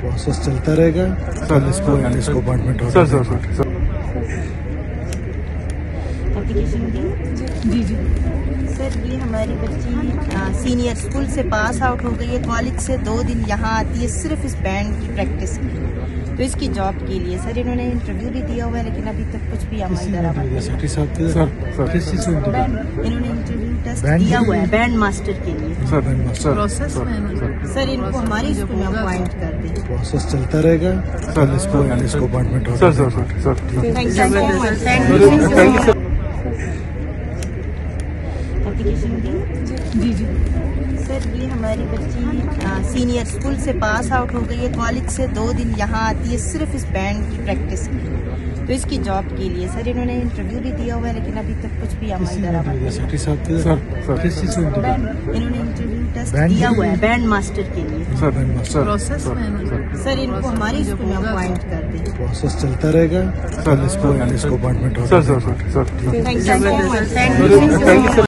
Process चलता रहेगा sir. इसको अपॉइंटमेंट होगा सर। एप्लीकेशन दी जी सर। ये हमारी बच्ची सीनियर स्कूल से पास आउट हो गई है। कॉलेज से 2 दिन यहाँ आती है सिर्फ इस बैंड की प्रैक्टिस के लिए, तो इसकी जॉब के लिए सर इन्होंने इंटरव्यू भी दिया हुआ है, लेकिन अभी तक कुछ भी अमल दरामद इन्होंने इंटरव्यू टेस्ट दिया हुआ है बैंड मास्टर के लिए। प्रोसेस सर इनको हमारी स्कूल में अपॉइंट कर दें। प्रोसेस चलता रहेगा सर। इसको अपॉइंटमेंट होगा सर। Thank you. एप्लीकेशन दी जी सर। ये हमारी बच्ची सीनियर स्कूल से पास आउट हो गई है। कॉलेज से 2 दिन यहाँ आती है सिर्फ इस बैंड की प्रैक्टिस के लिए, तो इसकी जॉब के लिए सर इन्होंने इंटरव्यू भी दिया हुआ है, लेकिन अभी तक कुछ भी अमल दरामद इन्होंने इंटरव्यू टेस्ट दिया हुआ है बैंड मास्टर के लिए। प्रोसेस सर इनको हमारी स्कूल में अपॉइंट कर दें। प्रोसेस चलता रहेगा सर। इसको अपॉइंटमेंट होगा सर। Thank you.